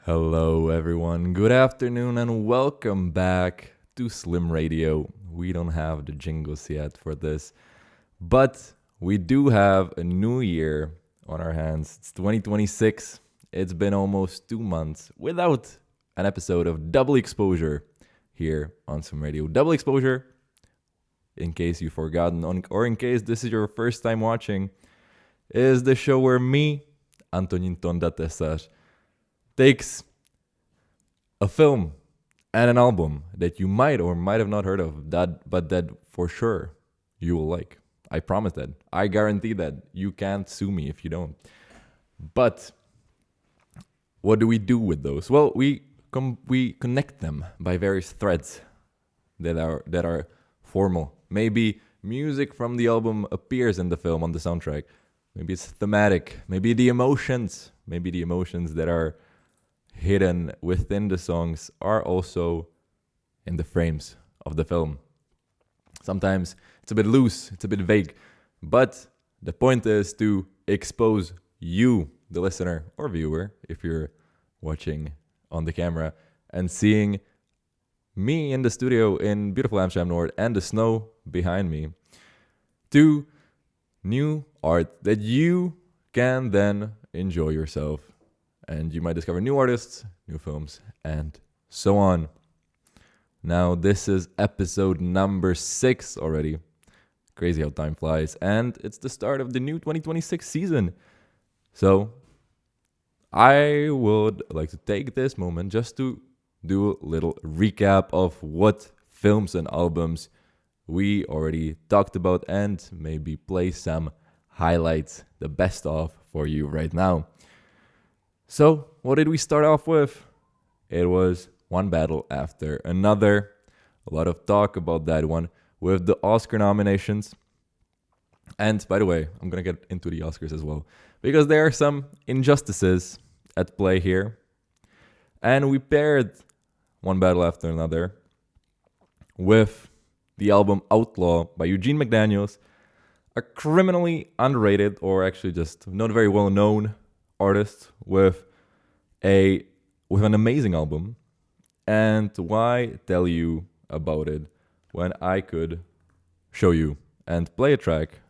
Hello, everyone. Good afternoon, and welcome back to Slim Radio. We don't have the jingles yet for this, but we do have a new year on our hands. It's 2026. It's been almost 2 months without an episode of Double Exposure here on Slim Radio. Double Exposure, in case you've forgotten, or in case this is your first time watching, is the show where me, Antonín Tesař, takes a film and an album that you might or might have not heard of, but that for sure you will like. I promise that. I guarantee that. You can't sue me if you don't. But what do we do with those? Well, we connect them by various threads that are formal. Maybe music from the album appears in the film on the soundtrack. Maybe it's thematic. Maybe the emotions that are hidden within the songs are also in the frames of the film. Sometimes it's a bit loose, it's a bit vague, but the point is to expose you, the listener or viewer, if you're watching on the camera, and seeing me in the studio in beautiful Amsterdam North and the snow behind me, to new art that you can then enjoy yourself. And you might discover new artists, new films, and so on. Now, this is episode number 6 already. Crazy how time flies. And it's the start of the new 2026 season. So, I would like to take this moment just to do a little recap of what films and albums we already talked about and maybe play some highlights, the best of for you right now. So, what did we start off with? It was one battle after another. A lot of talk about that one with the Oscar nominations. And by the way, I'm going to get into the Oscars as well, because there are some injustices at play here. And we paired one battle after another with the album Outlaw by Eugene McDaniels, a criminally underrated, or actually just not very well known artist with an amazing album. And why tell you about it when I could show you and play a track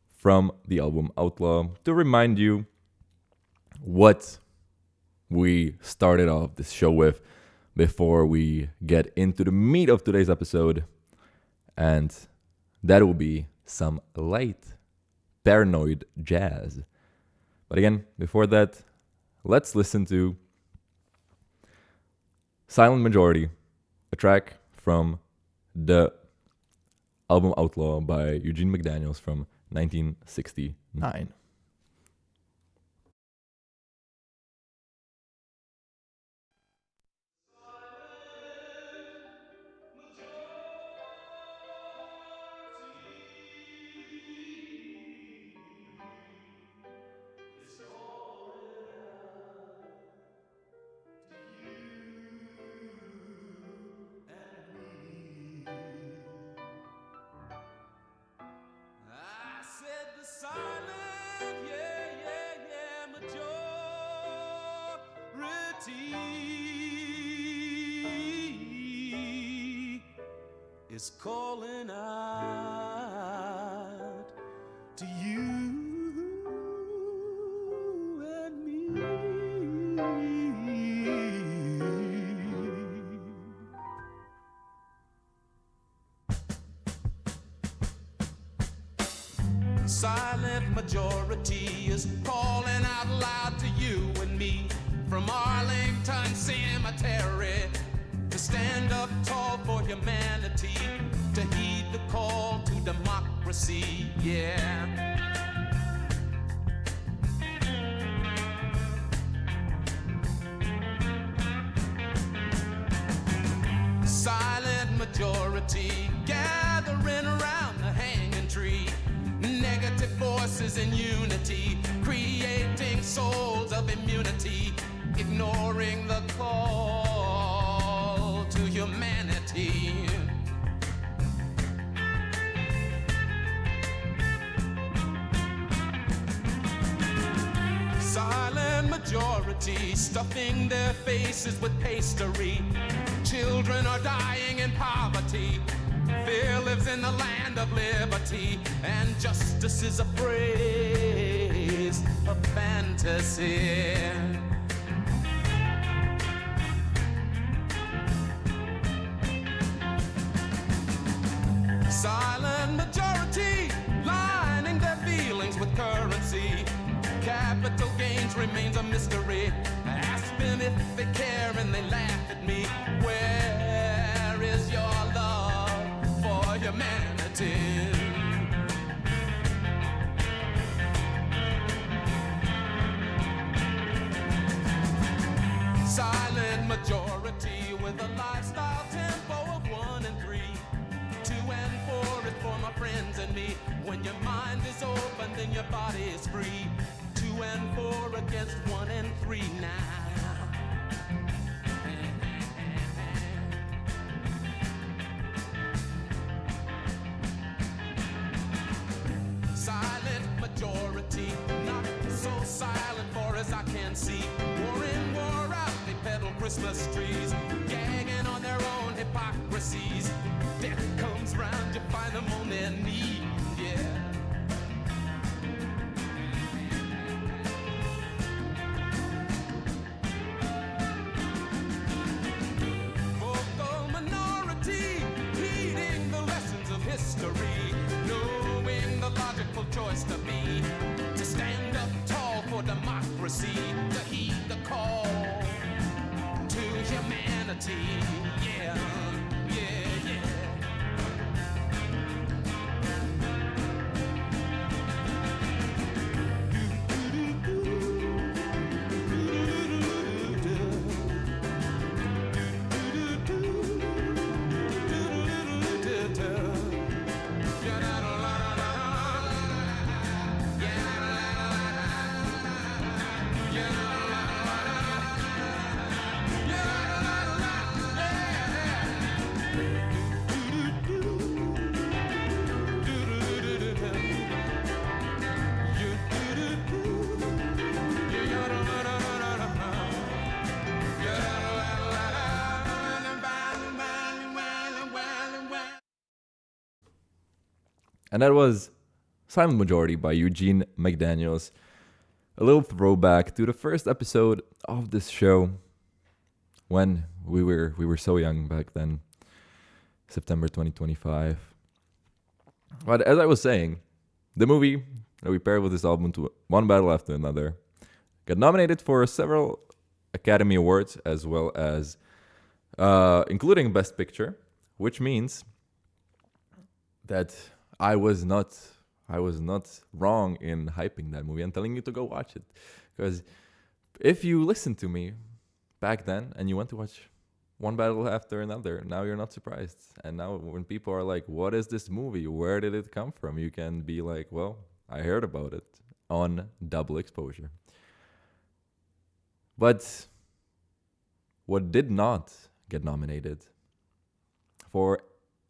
from the album Outlaw to remind you what we started off this show with before we get into the meat of today's episode. And that will be some light paranoid jazz. But again, before that, let's listen to Silent Majority, a track from the album Outlaw by Eugene McDaniels from 1969. Is calling out to you and me. Silent majority is calling out loud to you and me from Arlington Cemetery. To stand up tall for humanity, to heed the call to democracy, yeah. Silent majority gathering around the hanging tree. Negative forces in unity, creating souls of immunity, ignoring the call to humanity. Silent majority majority, stuffing their faces with pastry. Children are dying in poverty. Fear lives in the land of liberty, and justice is a phrase of fantasy. Silent majority, lining their feelings with currency. Capital gains remains a mystery. Ask them if they care and they laugh at me. Where is your love for humanity? Silent majority with a lifestyle tempo of 1 and 3. 2 and 4 is for my friends and me. When your mind is open, then your body is free. 2 and 4 against 1 and 3 now. Silent majority, not so silent far as I can see. War in, war out, they peddle Christmas trees, gagging on their own hypocrisies. Death comes round, you find them on their knees, yeah. Vocal minority, heeding the lessons of history, knowing the logical choice to be, to stand up tall for democracy, to heed the call to humanity, yeah, yeah, yeah. And that was Silent Majority by Eugene McDaniels. A little throwback to the first episode of this show when we were so young back then, September 2025. But as I was saying, the movie that we paired with this album, to One Battle After Another, got nominated for several Academy Awards, as well as including Best Picture, which means that I was not wrong in hyping that movie and telling you to go watch it. Because if you listened to me back then and you went to watch One Battle After Another, now you're not surprised. And now when people are like, what is this movie? Where did it come from? You can be like, well, I heard about it on Double Exposure. But what did not get nominated for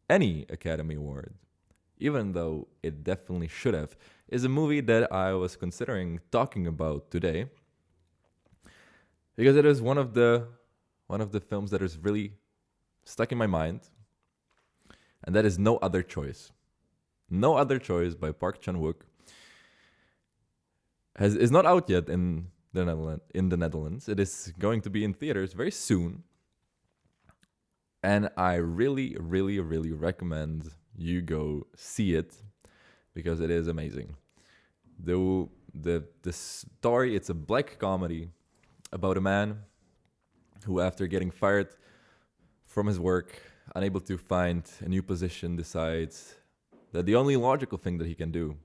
any Academy Award, even though it definitely should have, is a movie that I was considering talking about today, because it is one of the films that is really stuck in my mind, and that is No Other Choice. No Other Choice by Park Chan-wook is not out yet in the Netherlands. It is going to be in theaters very soon, and I really, really, really recommend you go see it, because it is amazing. The story, it's a black comedy about a man who, after getting fired from his work, unable to find a new position, decides that the only logical thing that he can do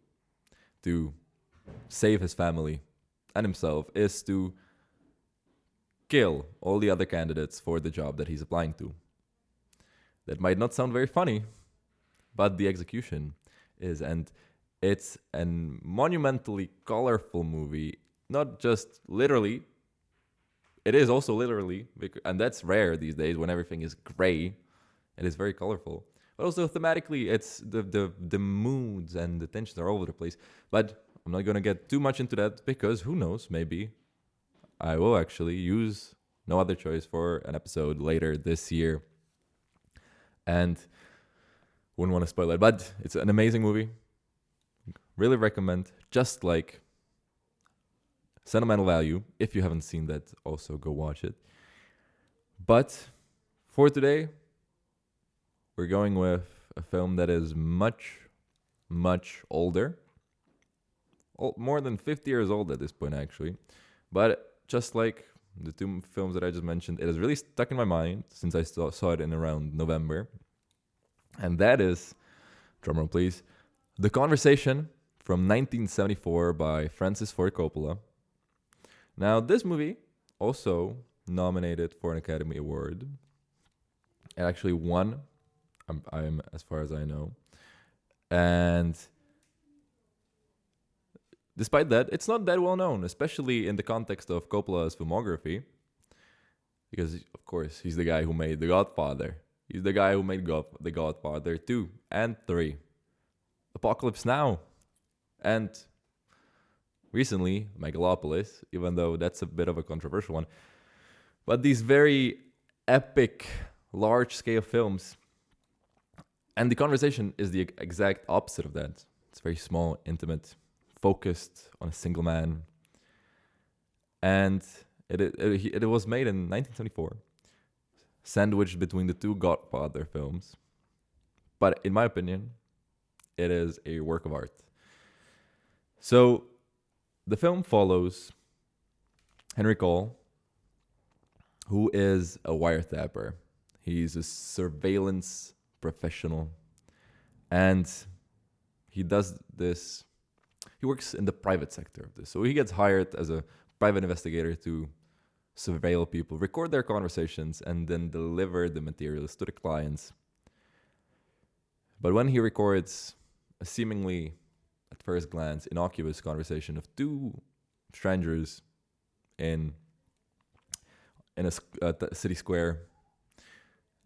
to save his family and himself is to kill all the other candidates for the job that he's applying to. That might not sound very funny, but the execution is, and it's a monumentally colorful movie, not just literally. It is also literally, and that's rare these days when everything is gray. It is very colorful, but also thematically, it's the moods and the tensions are all over the place. But I'm not gonna get too much into that, because who knows, maybe I will actually use No Other Choice for an episode later this year. And wouldn't want to spoil it, but it's an amazing movie. Really recommend. Just like Sentimental Value. If you haven't seen that, also go watch it. But for today, we're going with a film that is much, much older. More than 50 years old at this point, actually. But just like the two films that I just mentioned, it has really stuck in my mind since I saw it in around November. And that is, drumroll please, The Conversation from 1974 by Francis Ford Coppola. Now, this movie also nominated for an Academy Award. It actually won, I'm as far as I know. And despite that, it's not that well known, especially in the context of Coppola's filmography. Because, of course, he's the guy who made The Godfather. He's the guy who made The Godfather 2 and 3. Apocalypse Now. And recently, Megalopolis, even though that's a bit of a controversial one. But these very epic, large-scale films. And The Conversation is the exact opposite of that. It's very small, intimate, focused on a single man. And it was made in 1974, sandwiched between the two Godfather films. But in my opinion, it is a work of art. So the film follows Henry Cole, who is a wiretapper. He's a surveillance professional. And he does this. He works in the private sector of this. So he gets hired as a private investigator to surveil people, record their conversations, and then deliver the materials to the clients. But when he records a seemingly, at first glance, innocuous conversation of two strangers in a city square,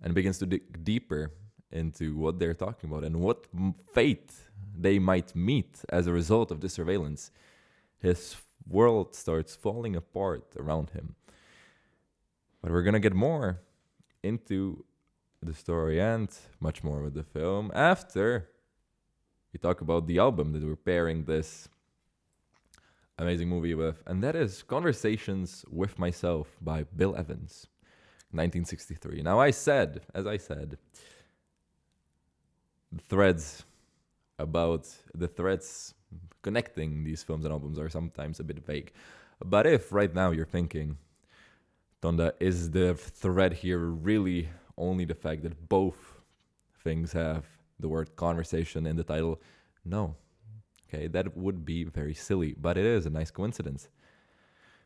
and begins to dig deeper into what they're talking about and what fate they might meet as a result of this surveillance, his world starts falling apart around him. But we're going to get more into the story and much more with the film after we talk about the album that we're pairing this amazing movie with, and that is Conversations with Myself by Bill Evans, 1963. Now, as I said, the threads connecting these films and albums are sometimes a bit vague. But if right now you're thinking, Tonda, is the thread here really only the fact that both things have the word conversation in the title? No. Okay, that would be very silly, but it is a nice coincidence.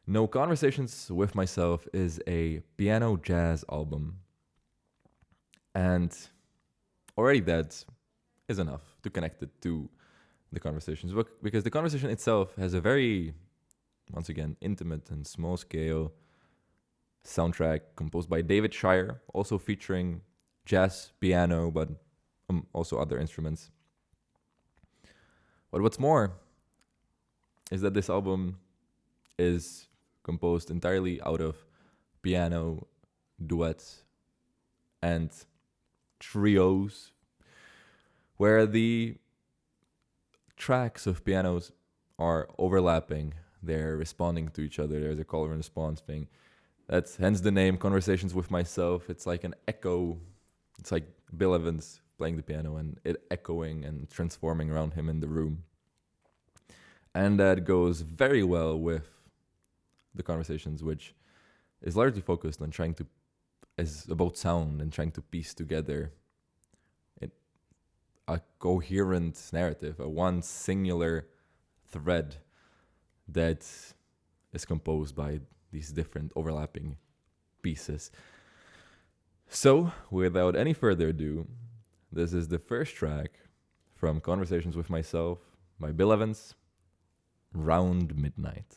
No, Conversations with Myself is a piano jazz album. And already that is enough to connect it to the Conversations book, because the conversation itself has a very, once again, intimate and small scale soundtrack composed by David Shire, also featuring jazz, piano, but also other instruments. But what's more is that this album is composed entirely out of piano, duets, and trios, where the tracks of pianos are overlapping. They're responding to each other. There's a call and response thing. That's hence the name Conversations with Myself. It's like an echo. It's like Bill Evans playing the piano and it echoing and transforming around him in the room. And that goes very well with the Conversations, which is largely focused on is about sound and trying to piece together a coherent narrative, a one singular thread that is composed by these different overlapping pieces. So, without any further ado, this is the first track from Conversations with Myself by Bill Evans, Round Midnight.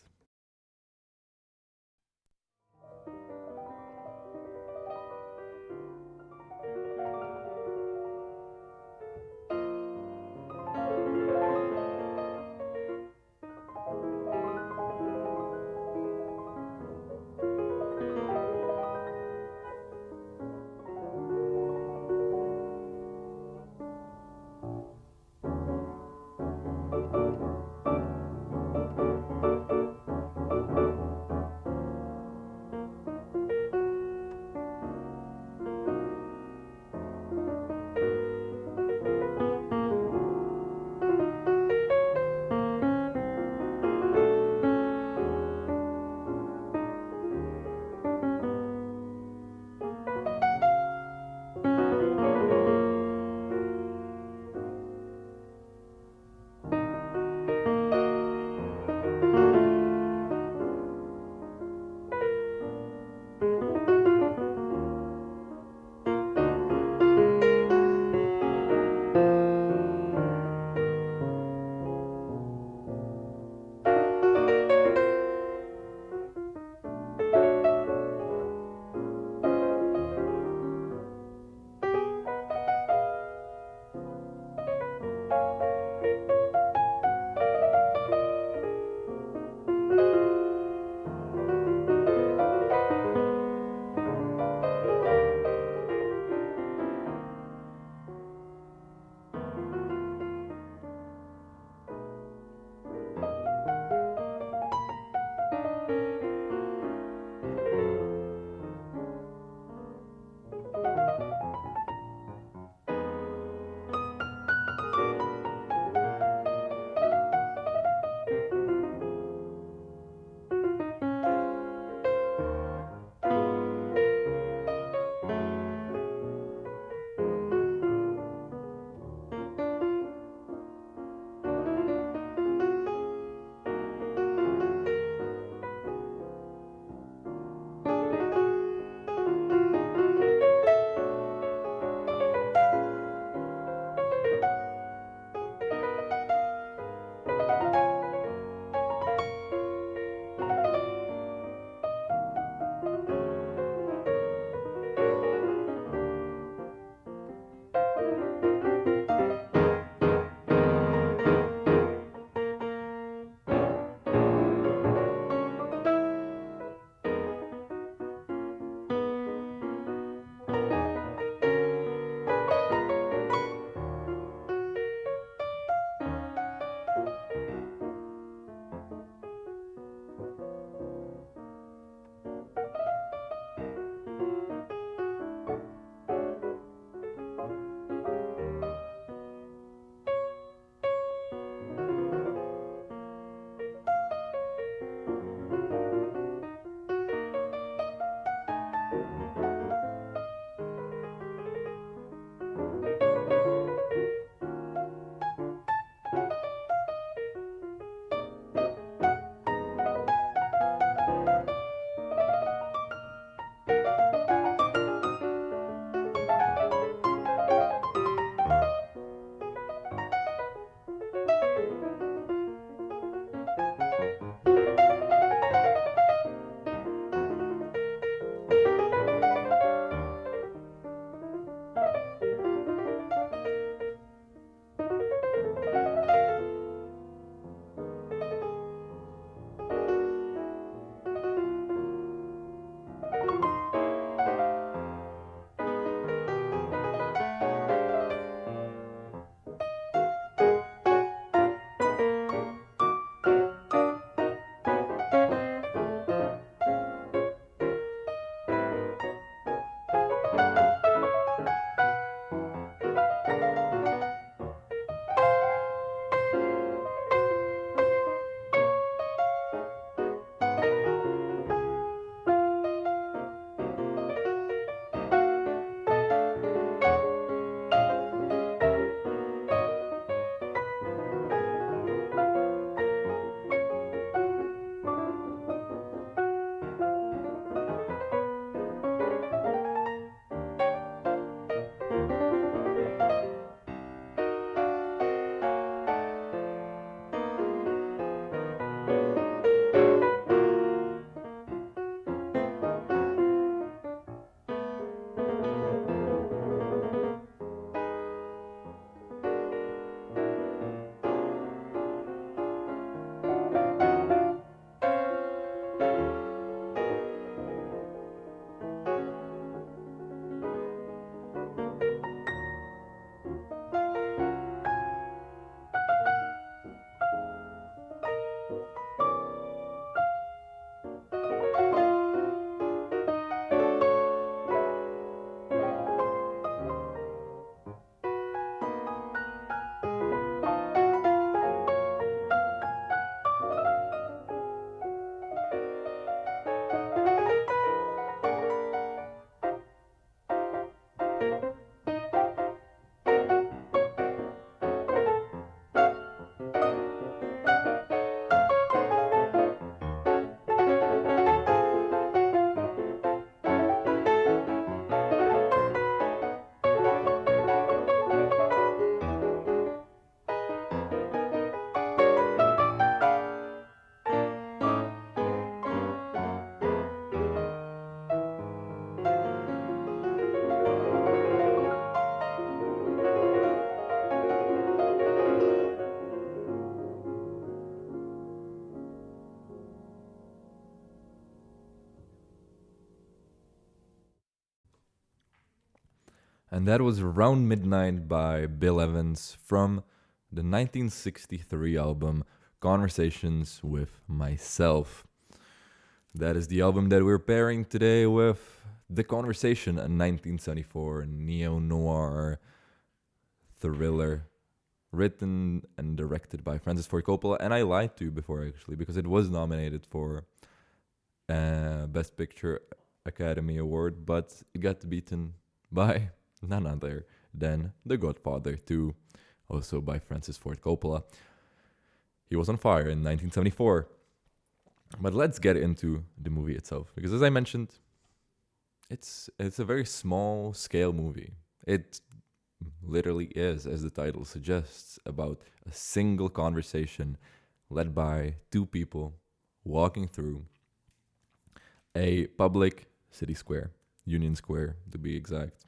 And that was Around Midnight by Bill Evans from the 1963 album Conversations with Myself. That is the album that we're pairing today with The Conversation, a 1974 neo-noir thriller written and directed by Francis Ford Coppola. And I lied to you before, actually, because it was nominated for Best Picture Academy Award, but it got beaten by none other than The Godfather 2, also by Francis Ford Coppola. He was on fire in 1974. But let's get into the movie itself, because as I mentioned, it's a very small scale movie. It literally is, as the title suggests, about a single conversation led by two people walking through a public city square, Union Square to be exact,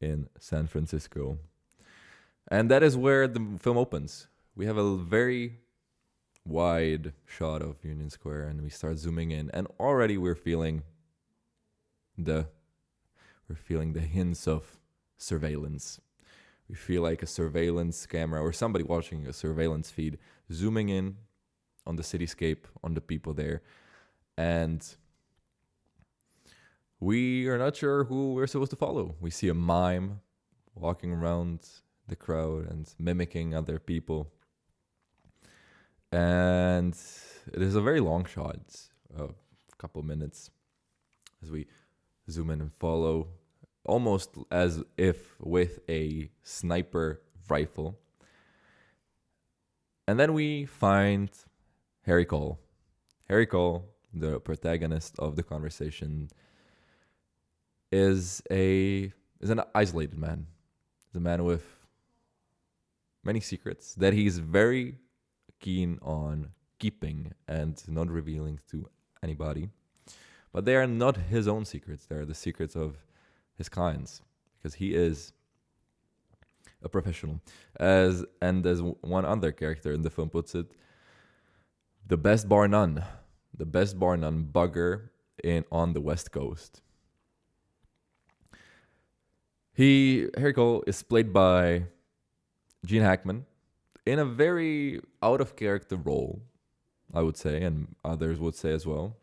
in San Francisco. And that is where the film opens. We have a very wide shot of Union Square, and we start zooming in, and already we're feeling the hints of surveillance. We feel like a surveillance camera or somebody watching a surveillance feed zooming in on the cityscape, on the people there, and we are not sure who we're supposed to follow. We see a mime walking around the crowd and mimicking other people. And it is a very long shot, a couple of minutes, as we zoom in and follow, almost as if with a sniper rifle. And then we find Harry Cole. Harry Cole, the protagonist of the conversation, is an isolated man. He's a man with many secrets that he's very keen on keeping and not revealing to anybody. But they are not his own secrets. They are the secrets of his clients, because he is a professional. As one other character in the film puts it, the best bar none bugger on the West Coast. Harry Cole is played by Gene Hackman in a very out of character role, I would say, and others would say as well.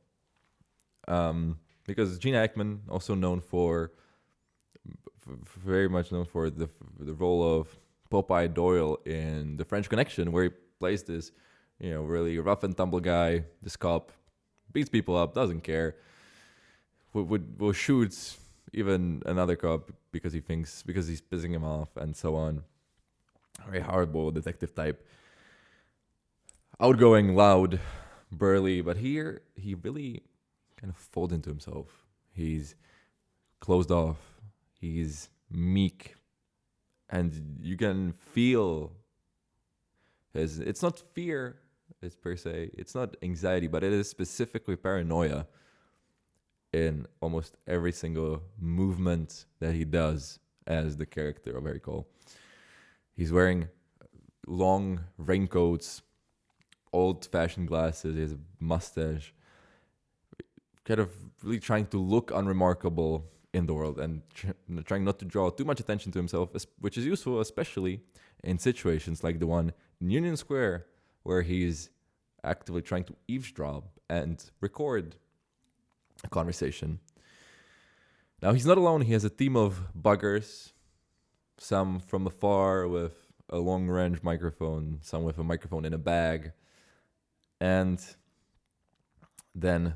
Because Gene Hackman, also very much known for the role of Popeye Doyle in The French Connection, where he plays this, really rough and tumble guy, this cop, beats people up, doesn't care, will shoot even another cop because he's pissing him off, and so on. Very hardball detective type. Outgoing, loud, burly, but here he really kind of folds into himself. He's closed off. He's meek. And you can feel it's not fear, it's per se. It's not anxiety, but it is specifically paranoia in almost every single movement that he does as the character of Harry Cole. He's wearing long raincoats, old-fashioned glasses, he has a mustache, kind of really trying to look unremarkable in the world and trying not to draw too much attention to himself, which is useful, especially in situations like the one in Union Square, where he's actively trying to eavesdrop and record a conversation. Now, he's not alone. He has a team of buggers, some from afar with a long-range microphone, some with a microphone in a bag, and then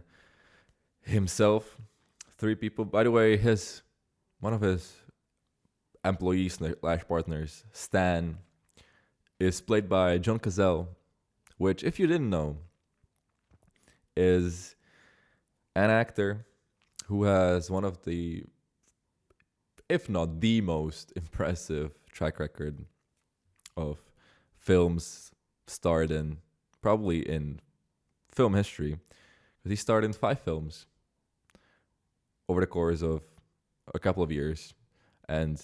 himself, 3 people. By the way, one of his employees / partners, Stan, is played by John Cazale, which, if you didn't know, is an actor who has one of the, if not the most impressive track record of films starred in, probably in film history, because he starred in 5 films over the course of a couple of years, and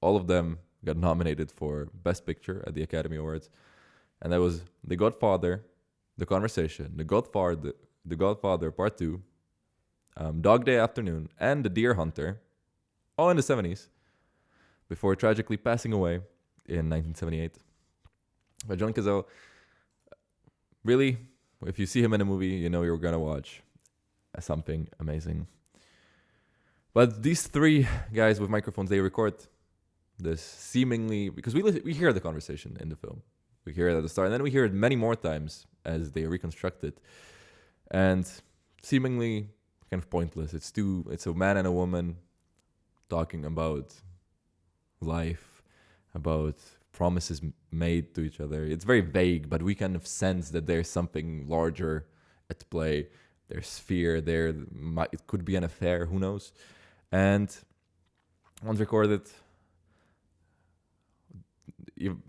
all of them got nominated for Best Picture at the Academy Awards. And that was The Godfather, The Conversation, The Godfather Part 2, Dog Day Afternoon, and The Deer Hunter, all in the 70s. before tragically passing away in 1978. But John Cazale, really, if you see him in a movie, you know you're gonna watch something amazing. But these three guys with microphones, they record this seemingly, because we hear the conversation in the film. We hear it at the start, and then we hear it many more times as they reconstruct it. And seemingly kind of pointless. It's a man and a woman talking about life, about promises made to each other. It's very vague, but we kind of sense that there's something larger at play. There's fear there. It could be an affair, who knows? And once recorded,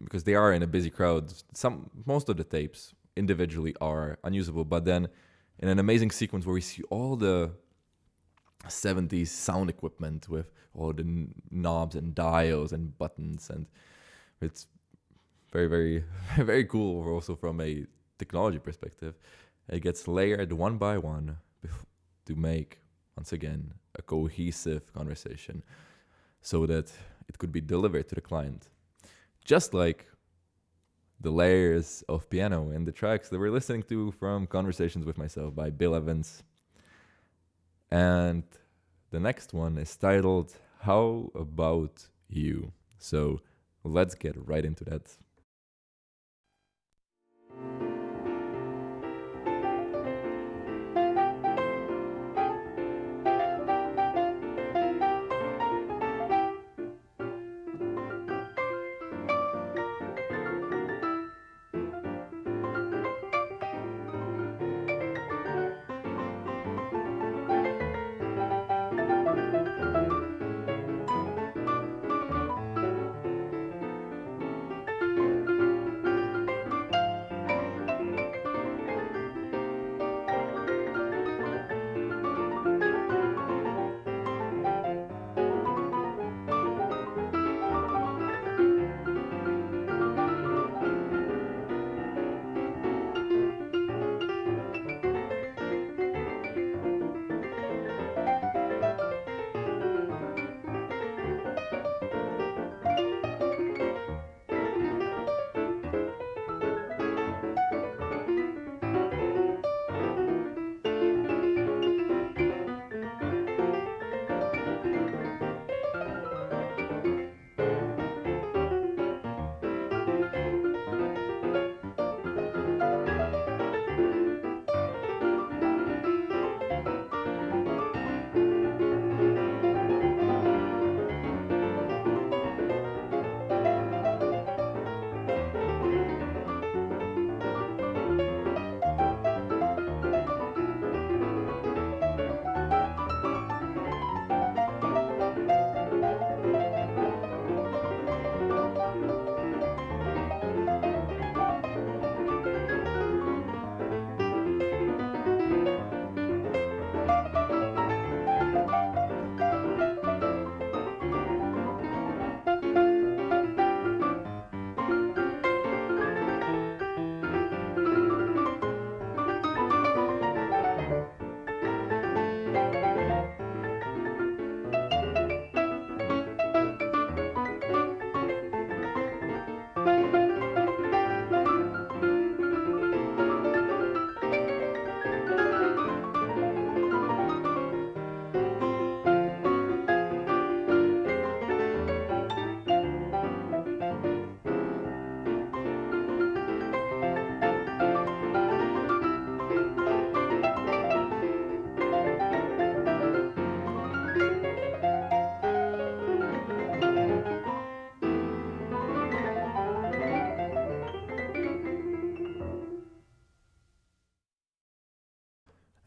because they are in a busy crowd, most of the tapes individually are unusable, but then in an amazing sequence where we see all the 70s sound equipment with all the knobs and dials and buttons, and it's very, very, very cool also from a technology perspective. It gets layered one by one to make, once again, a cohesive conversation so that it could be delivered to the client. Just like the layers of piano in the tracks that we're listening to from Conversations with Myself by Bill Evans. And the next one is titled How About You? So let's get right into that.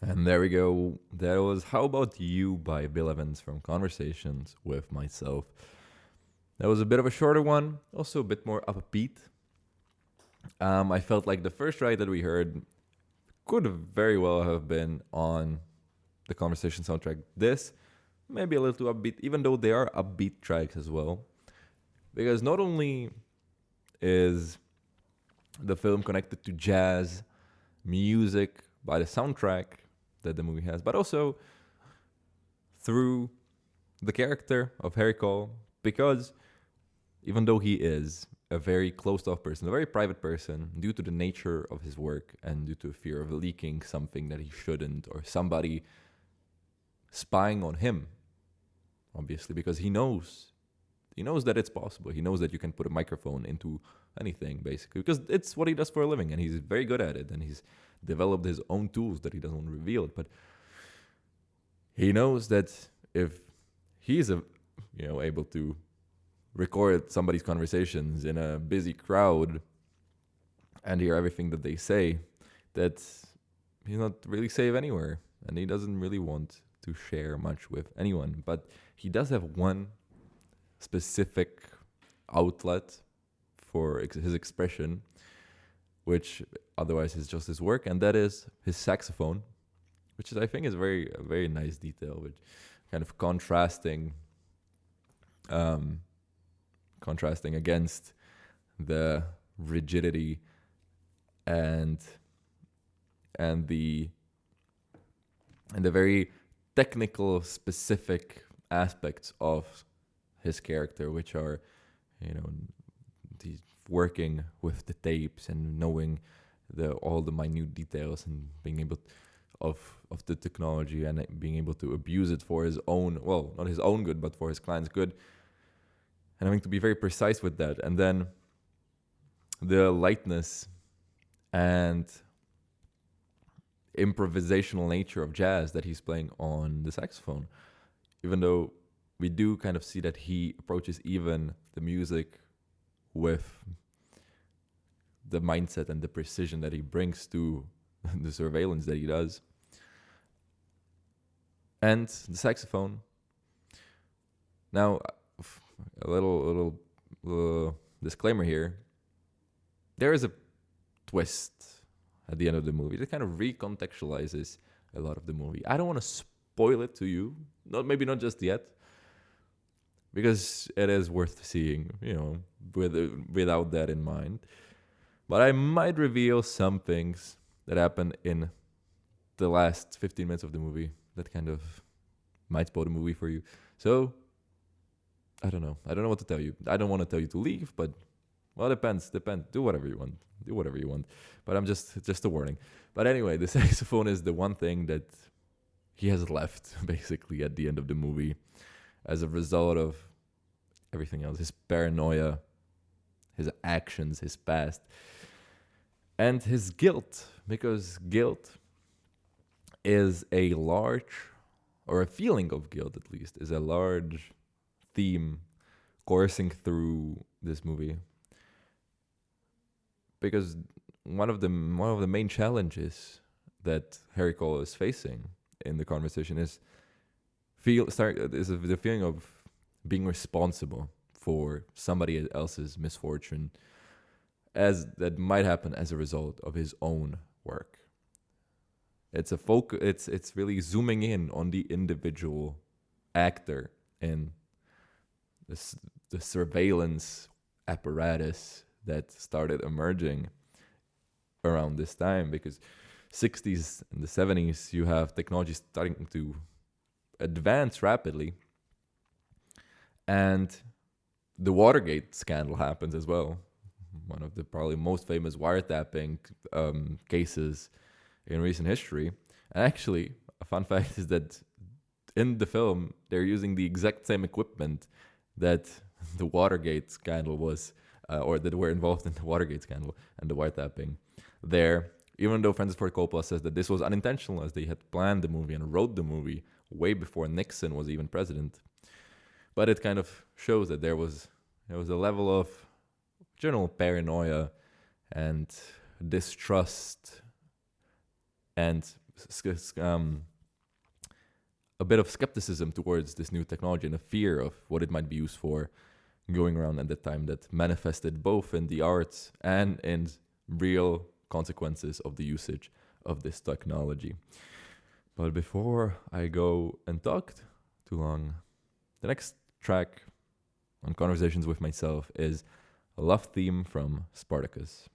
And there we go. That was How About You by Bill Evans from Conversations with Myself. That was a bit of a shorter one, also a bit more upbeat. I felt like the first track that we heard could very well have been on the Conversation soundtrack. This, maybe a little too upbeat, even though they are upbeat tracks as well. Because not only is the film connected to jazz, music, by the soundtrack that the movie has, but also through the character of Harry Cole, because even though he is a very closed off person, a very private person, due to the nature of his work and due to a fear of leaking something that he shouldn't, or somebody spying on him, obviously, because he knows that it's possible. He knows that you can put a microphone into anything, basically, because it's what he does for a living, and he's very good at it, and he's developed his own tools that he doesn't want to reveal. But he knows that if he's able to record somebody's conversations in a busy crowd and hear everything that they say, that he's not really safe anywhere, and he doesn't really want to share much with anyone. But he does have one specific outlet for his expression, which otherwise is just his work, and that is his saxophone, which is, I think, is a very nice detail, which kind of contrasting against the rigidity and the very technical, specific aspects of his character, which are, the working with the tapes and knowing all the minute details and being able of the technology and being able to abuse it for his own, well, not his own good, but for his client's good, and having to be very precise with that. And then the lightness and improvisational nature of jazz that he's playing on the saxophone, even though we do kind of see that he approaches even the music with the mindset and the precision that he brings to the surveillance that he does. And the saxophone. Now, a little disclaimer here. There is a twist at the end of the movie that kind of recontextualizes a lot of the movie. I don't want to spoil it to you, maybe not just yet, because it is worth seeing, without that in mind. But I might reveal some things that happen in the last 15 minutes of the movie that kind of might spoil the movie for you. So, I don't know. I don't know what to tell you. I don't want to tell you to leave, but, well, depends. Do whatever you want. But I'm just a warning. But anyway, the saxophone is the one thing that he has left, basically, at the end of the movie, as a result of everything else. His paranoia, his actions, his past, and his guilt. Because guilt is a feeling of guilt, at least, is a large theme coursing through this movie. Because one of the main challenges that Harry Cole is facing in the conversation is the feeling of being responsible for somebody else's misfortune, as that might happen as a result of his own work. It's it's really zooming in on the individual actor in the surveillance apparatus that started emerging around this time, because 60s and the 70s you have technology starting to advance rapidly, and the Watergate scandal happens as well, one of the probably most famous wiretapping cases in recent history. And actually, a fun fact is that in the film they're using the exact same equipment that the Watergate scandal was, or that were involved in the Watergate scandal and the wiretapping there, even though Francis Ford Coppola says that this was unintentional, as they had planned the movie and wrote the movie way before Nixon was even president. But it kind of shows that there was a level of general paranoia and distrust and a bit of skepticism towards this new technology and a fear of what it might be used for going around at that time, that manifested both in the arts and in real consequences of the usage of this technology. But before I go and talk too long, the next track on Conversations with Myself is a love theme from Spartacus.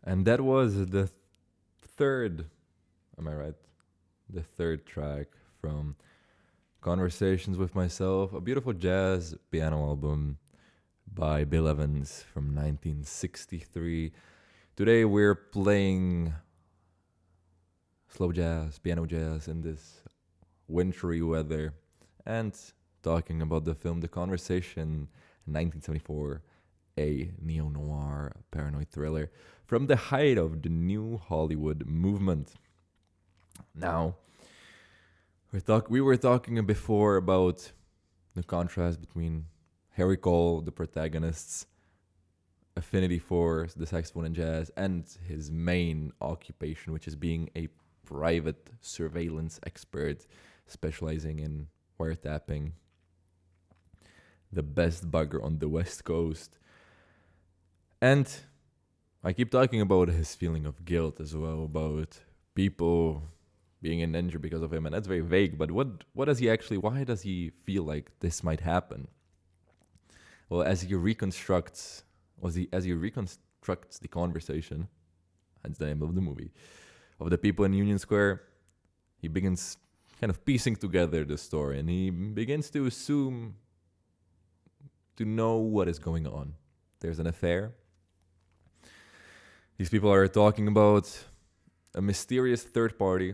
And that was the third, am I right? The third track from Conversations with Myself, a beautiful jazz piano album by Bill Evans from 1963. Today we're playing slow jazz, piano jazz in this wintry weather and talking about the film The Conversation, 1974, a neo-noir paranoid thriller from the height of the new Hollywood movement. Now, we were talking before about the contrast between Harry Cole, the protagonist's affinity for the saxophone and jazz, and his main occupation, which is being a private surveillance expert specializing in wiretapping. The best bugger on the West Coast. And I keep talking about his feeling of guilt as well, about people being in danger because of him, and that's very vague, but what does he actually, why does he feel like this might happen? Well, as he reconstructs the conversation, that's the name of the movie, of the people in Union Square, he begins kind of piecing together the story, and he begins to assume to know what is going on. There's an affair. These people are talking about a mysterious third party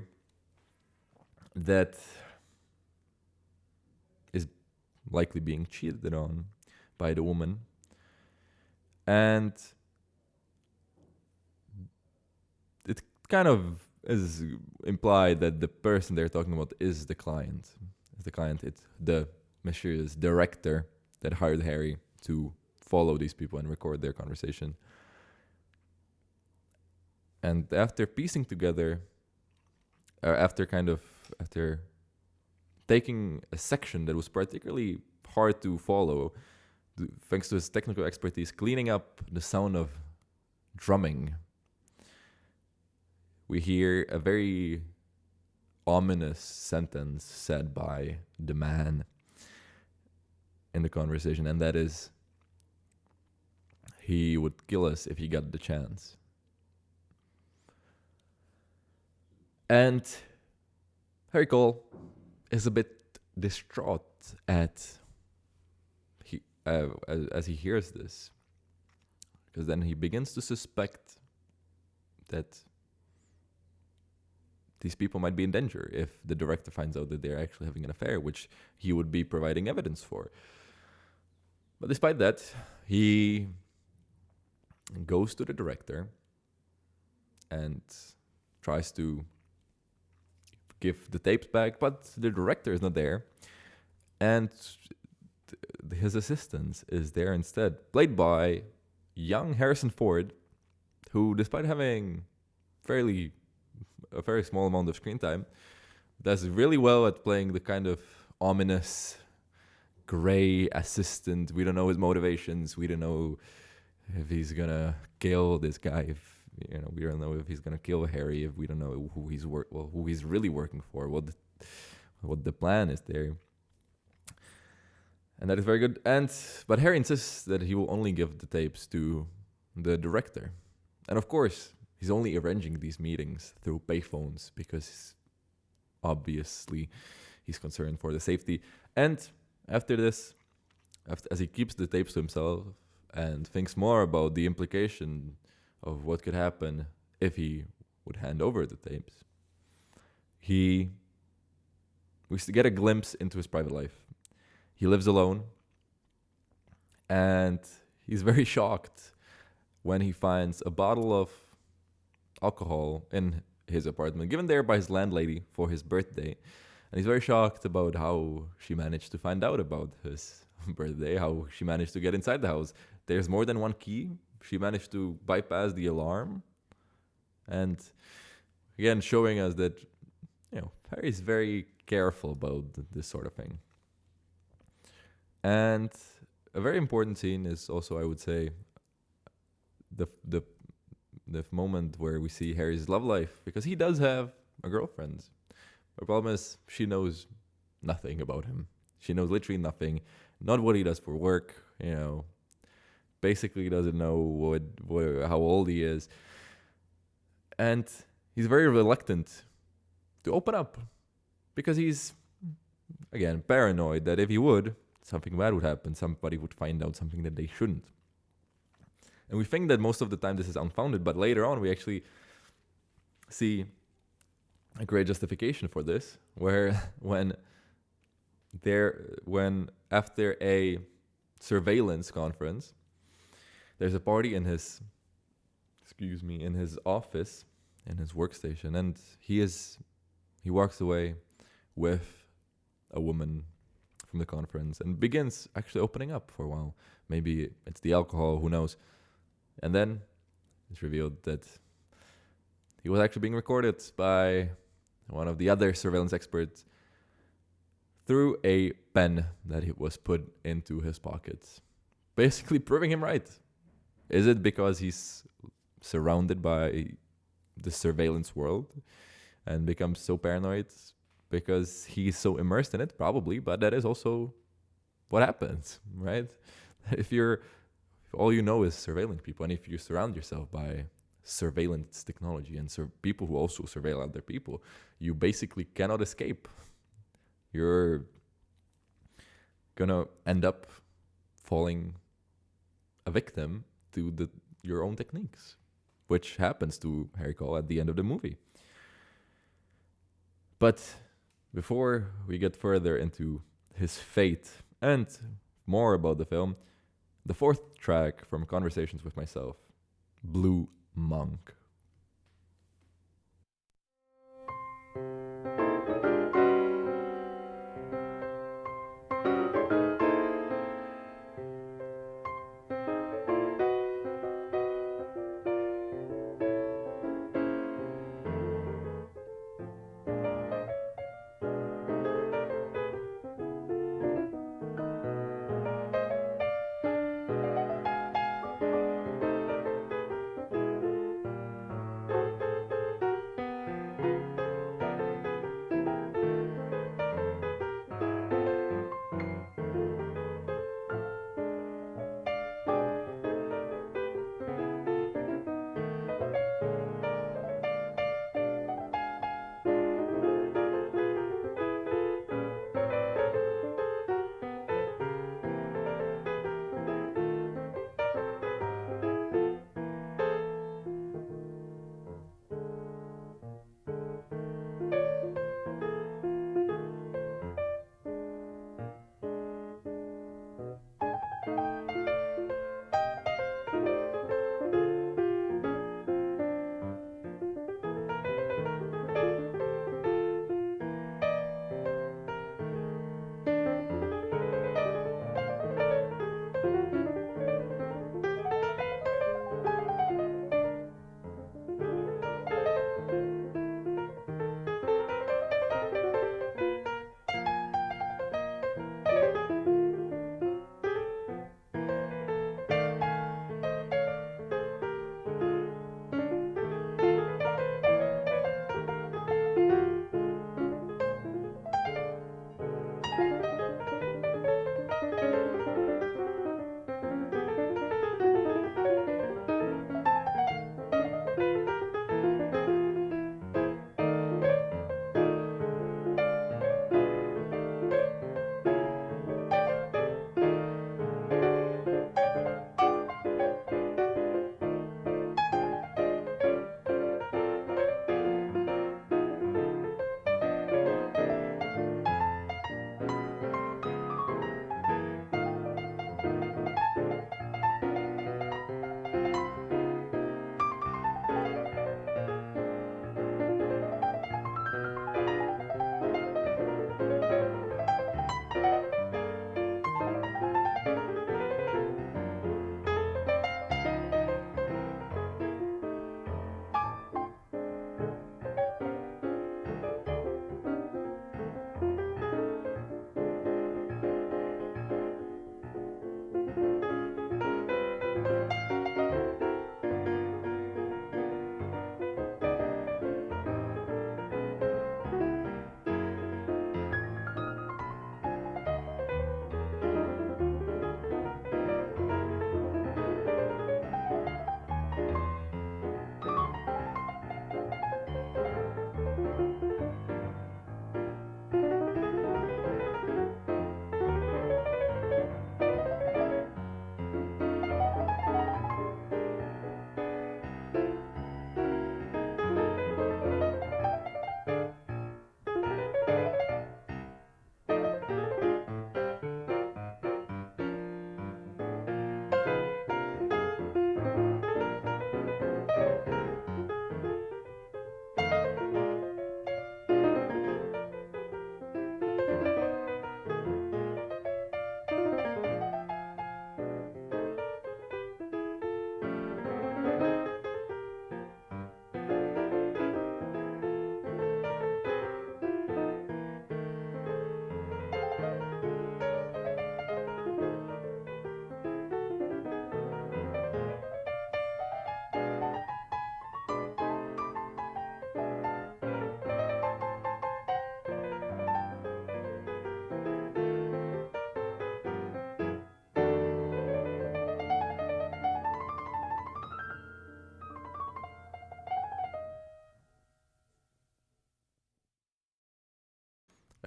that is likely being cheated on by the woman. And it kind of is implied that the person they're talking about is the client. It's the mysterious director that hired Harry to follow these people and record their conversation. And after piecing together, after taking a section that was particularly hard to follow, thanks to his technical expertise, cleaning up the sound of drumming, we hear a very ominous sentence said by the man in the conversation, and that is, he would kill us if he got the chance. And Harry Cole is a bit distraught at as he hears this, because then he begins to suspect that these people might be in danger if the director finds out that they're actually having an affair, which he would be providing evidence for. But despite that, he goes to the director and tries to give the tapes back, but the director is not there. And his assistant is there instead, played by young Harrison Ford, who, despite having a very small amount of screen time, does really well at playing the kind of ominous, gray assistant. We don't know his motivations. We don't know if he's gonna kill this guy. If we don't know if he's gonna kill Harry. If we don't know who he's really working for. What the plan is there. And that is very good. But Harry insists that he will only give the tapes to the director. And of course, he's only arranging these meetings through payphones because obviously he's concerned for the safety. And after this, as he keeps the tapes to himself and thinks more about the implication of what could happen if he would hand over the tapes, we get a glimpse into his private life. He lives alone, and he's very shocked when he finds a bottle of alcohol in his apartment, given there by his landlady for his birthday. And he's very shocked about how she managed to find out about his birthday, how she managed to get inside the house. There's more than one key. She managed to bypass the alarm. And again, showing us that, Harry's very careful about this sort of thing. And a very important scene is also, I would say, the moment where we see Harry's love life, because he does have a girlfriend. The problem is she knows nothing about him. She knows literally nothing, not what he does for work, basically doesn't know how old he is. And he's very reluctant to open up because he's, again, paranoid that if he would, something bad would happen. Somebody would find out something that they shouldn't. And we think that most of the time this is unfounded, but later on we actually see a great justification for this, where when after a surveillance conference, there's a party in his office, in his workstation, and he walks away with a woman from the conference and begins actually opening up for a while. Maybe it's the alcohol, who knows. And then it's revealed that he was actually being recorded by one of the other surveillance experts through a pen that was put into his pockets, basically proving him right. Is it because he's surrounded by the surveillance world and becomes so paranoid because he's so immersed in it? Probably, but that is also what happens, right? If all you know is surveilling people, and if you surround yourself by surveillance technology and people who also surveil other people, you basically cannot escape. You're gonna end up falling a victim to your own techniques, which happens to Harry Cole at the end of the movie. But before we get further into his fate and more about the film, the fourth track from Conversations with Myself, Blue Monk.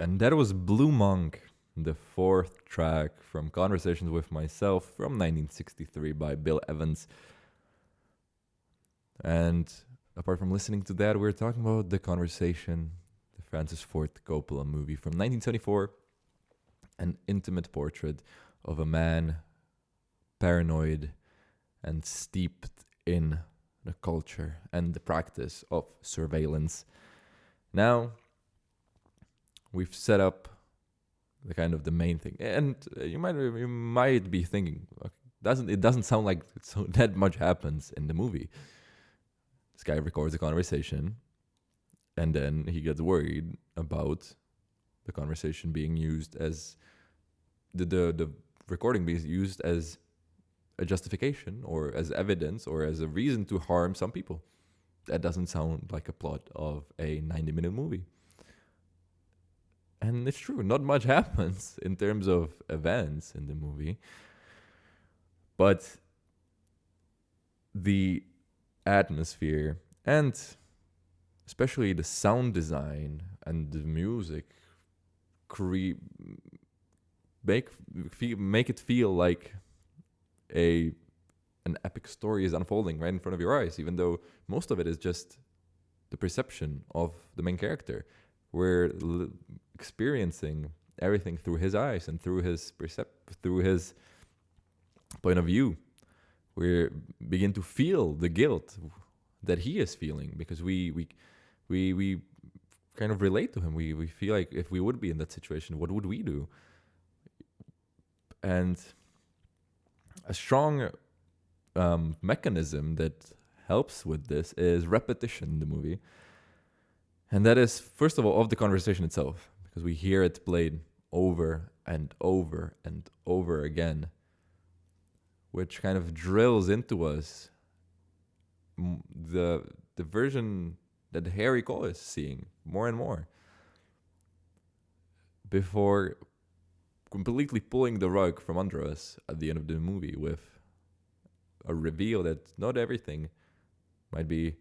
And that was Blue Monk, the fourth track from Conversations with Myself from 1963 by Bill Evans. And apart from listening to that, we're talking about The Conversation, the Francis Ford Coppola movie from 1974, an intimate portrait of a man paranoid and steeped in the culture and the practice of surveillance. Now, we've set up the kind of the main thing, and you might be thinking, it doesn't sound like that much happens in the movie. This guy records a conversation, and then he gets worried about the conversation being used as the recording being used as a justification or as evidence or as a reason to harm some people. That doesn't sound like a plot of a 90-minute movie. And it's true, not much happens in terms of events in the movie. But the atmosphere and especially the sound design and the music make it feel like an epic story is unfolding right in front of your eyes, even though most of it is just the perception of the main character. We're experiencing everything through his eyes and through his point of view. We begin to feel the guilt that he is feeling because we kind of relate to him. We feel like if we would be in that situation, what would we do? And a strong mechanism that helps with this is repetition in the movie. And that is, first of all, of the conversation itself, because we hear it played over and over and over again, which kind of drills into us the version that Harry Cole is seeing more and more before completely pulling the rug from under us at the end of the movie with a reveal that not everything might be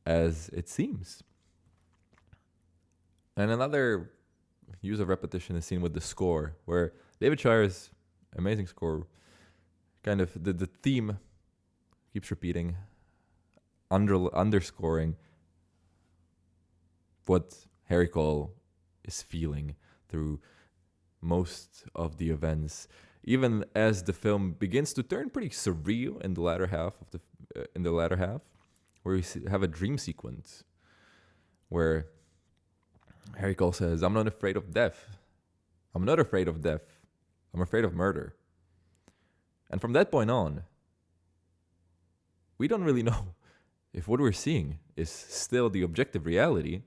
as it seems. And another use of repetition is seen with the score, where David Shire's amazing score, kind of the theme keeps repeating, underscoring what Harry Cole is feeling through most of the events, even as the film begins to turn pretty surreal in the latter half where we have a dream sequence where Harry Cole says, "I'm not afraid of death. I'm not afraid of death. I'm afraid of murder." And from that point on, we don't really know if what we're seeing is still the objective reality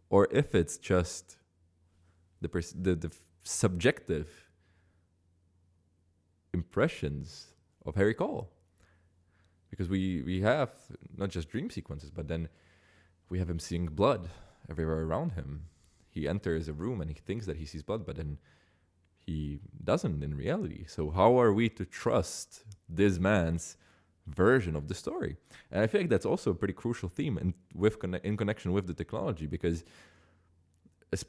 or if it's just the subjective impressions of Harry Cole. Because we have not just dream sequences, but then we have him seeing blood everywhere around him. He enters a room and he thinks that he sees blood, but then he doesn't in reality. So how are we to trust this man's version of the story? And I think that's also a pretty crucial theme in connection with the technology, because it's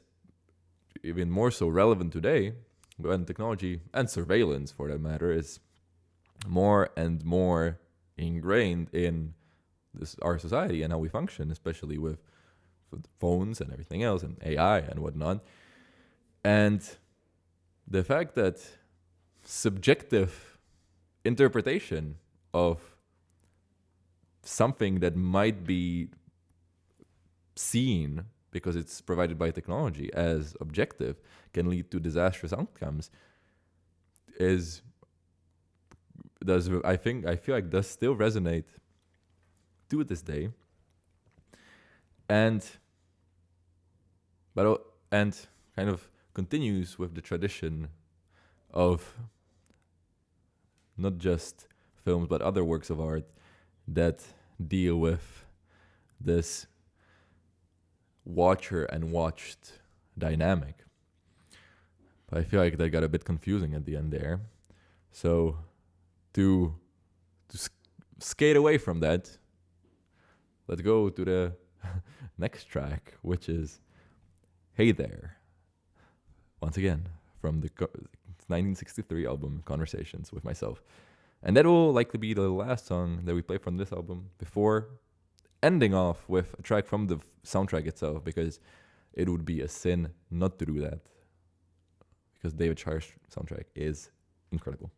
even more so relevant today when technology and surveillance, for that matter, is more and more ingrained in our society and how we function, especially with phones and everything else and AI and whatnot. And the fact that subjective interpretation of something that might be seen because it's provided by technology as objective can lead to disastrous outcomes I feel like does still resonate to this day. And kind of continues with the tradition of not just films but other works of art that deal with this watcher and watched dynamic. But I feel like that got a bit confusing at the end there. So to skate away from that, let's go to the next track, which is Hey There once again, from the 1963 album Conversations with Myself. And that will likely be the last song that we play from this album before ending off with a track from the soundtrack itself, because it would be a sin not to do that, because David Shar's soundtrack is incredible.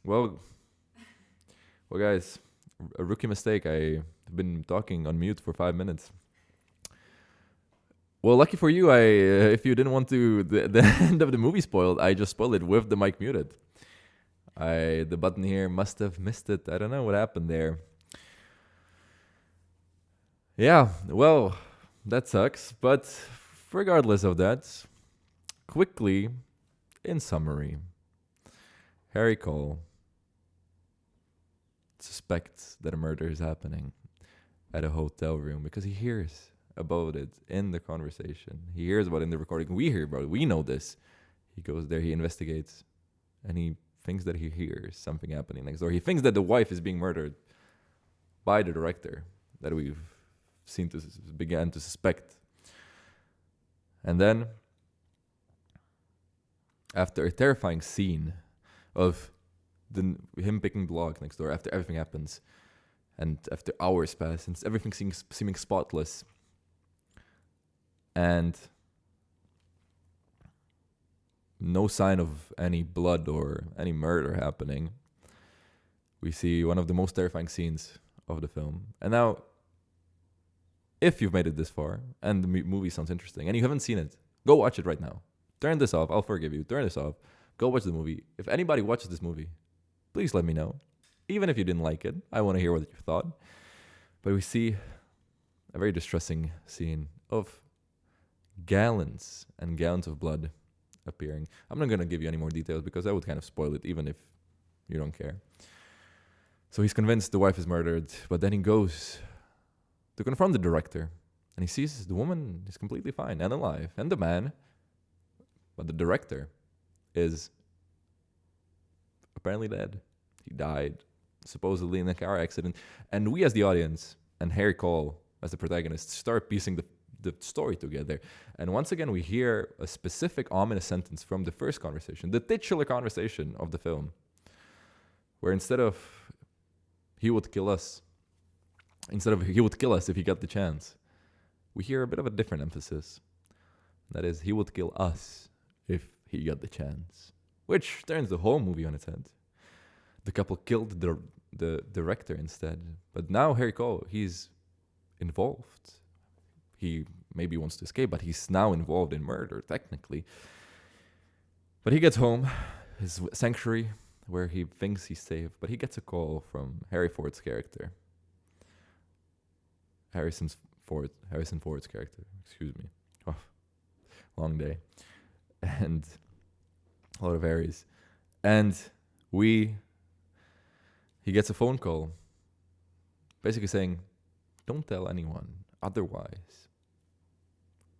Well, guys, a rookie mistake. I've been talking on mute for 5 minutes. Well, lucky for you, if you didn't want the end of the movie spoiled, I just spoiled it with the mic muted. The button here must have missed it. I don't know what happened there. Yeah, well, that sucks. But regardless of that, quickly, in summary, Harry Cole suspects that a murder is happening at a hotel room because he hears about it in the conversation. He hears about it in the recording. We hear about it. We know this. He goes there, he investigates, and he thinks that he hears something happening next door. He thinks that the wife is being murdered by the director that we've seen to began to suspect. And then, after a terrifying scene of him picking the lock next door, after everything happens, and after hours pass, and everything seeming spotless, and no sign of any blood or any murder happening, we see one of the most terrifying scenes of the film. And now, if you've made it this far, and the movie sounds interesting, and you haven't seen it, go watch it right now. Turn this off. I'll forgive you. Turn this off. Go watch the movie. If anybody watches this movie, please let me know. Even if you didn't like it, I want to hear what you thought. But we see a very distressing scene of gallons and gallons of blood appearing. I'm not going to give you any more details because that would kind of spoil it, even if you don't care. So he's convinced the wife is murdered, but then he goes to confront the director, and he sees the woman is completely fine and alive, and the man, but the director is apparently dead. He died, supposedly in a car accident. And we as the audience, and Harry Cole as the protagonist, start piecing the story together. And once again, we hear a specific ominous sentence from the first conversation, the titular conversation of the film, where instead of he would kill us if he got the chance, we hear a bit of a different emphasis. That is, he would kill us if he got the chance, which turns the whole movie on its head. The couple killed the director instead. But now Harry Cole, he's involved. He maybe wants to escape, but he's now involved in murder, technically. But he gets home, his sanctuary, where he thinks he's safe. But he gets a call from Harrison Ford's character. Excuse me. Oh, long day. And a lot of Harrys. And he gets a phone call basically saying, don't tell anyone, otherwise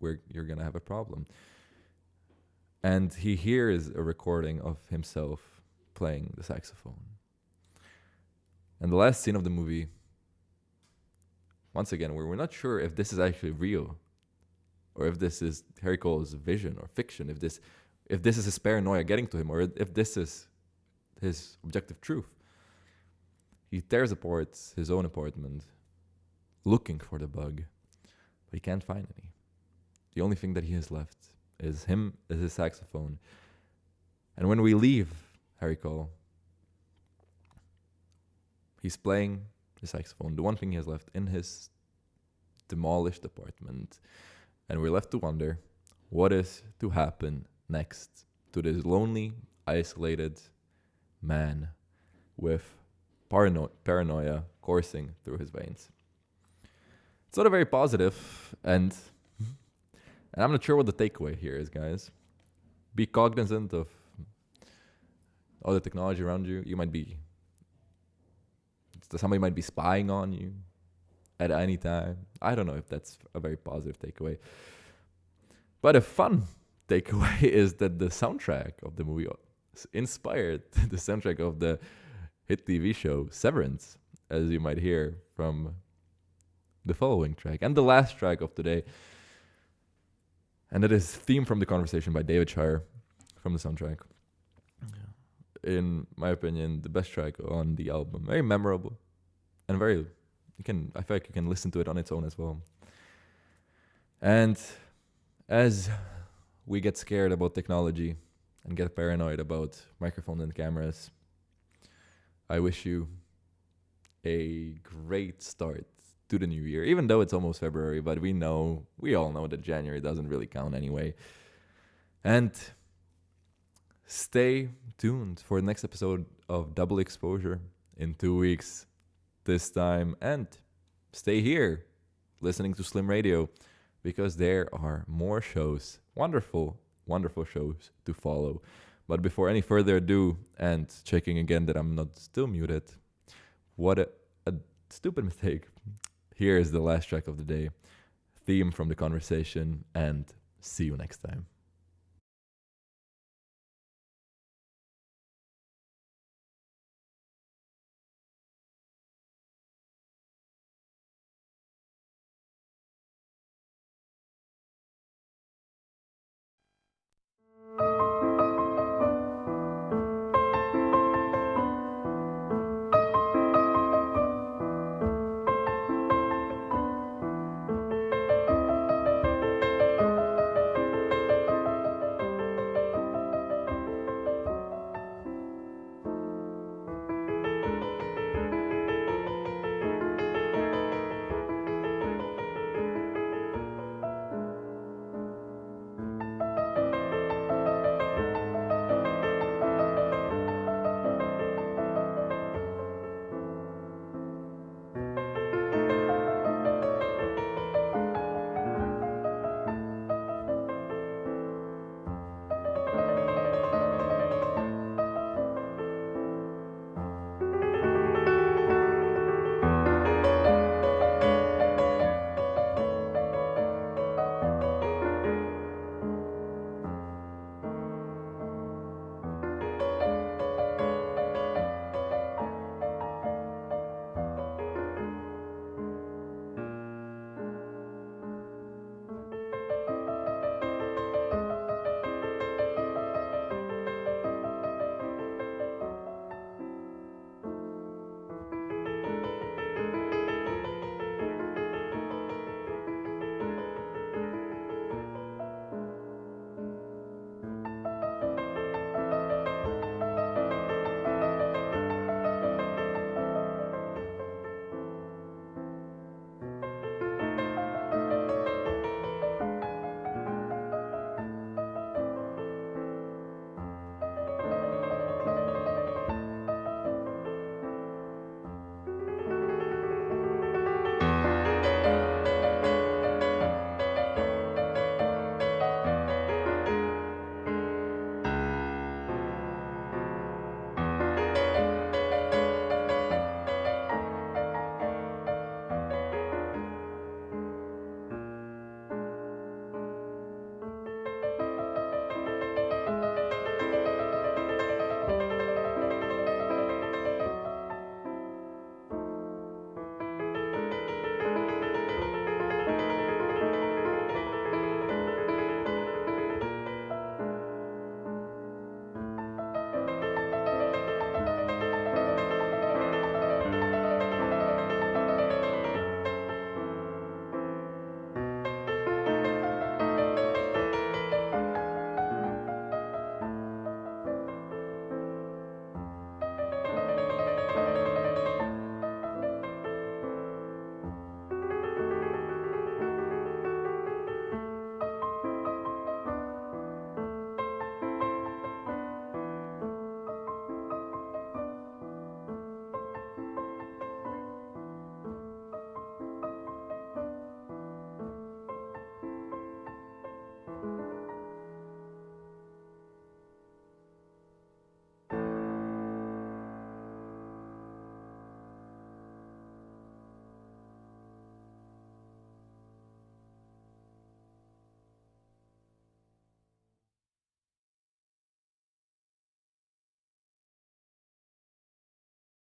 you're going to have a problem. And he hears a recording of himself playing the saxophone. And the last scene of the movie, once again, we're not sure if this is actually real or if this is Harry Cole's vision or fiction, if this is his paranoia getting to him, or if this is his objective truth. He tears apart his own apartment looking for the bug, but he can't find any. The only thing that he has left is his saxophone. And when we leave Harry Cole, he's playing the saxophone, the one thing he has left in his demolished apartment. And we're left to wonder what is to happen next to this lonely, isolated man with paranoia coursing through his veins. It's not a very positive, and I'm not sure what the takeaway here is, guys. Be cognizant of all the technology around you. Somebody might be spying on you at any time. I don't know if that's a very positive takeaway. But a fun takeaway is that the soundtrack of the movie inspired the soundtrack of the hit TV show Severance, as you might hear from the following track and the last track of today. And it is Theme from the Conversation by David Shire from the soundtrack. In my opinion, the best track on the album. Very memorable and I feel like you can listen to it on its own as well. And as we get scared about technology and get paranoid about microphones and cameras, I wish you a great start to the new year, even though it's almost February, but we all know that January doesn't really count anyway. And stay tuned for the next episode of Double Exposure in 2 weeks this time. And stay here listening to Slim Radio, because there are more shows, wonderful, wonderful shows to follow. But before any further ado, and checking again that I'm not still muted, what a stupid mistake. Here is the last track of the day, theme from the conversation, and see you next time.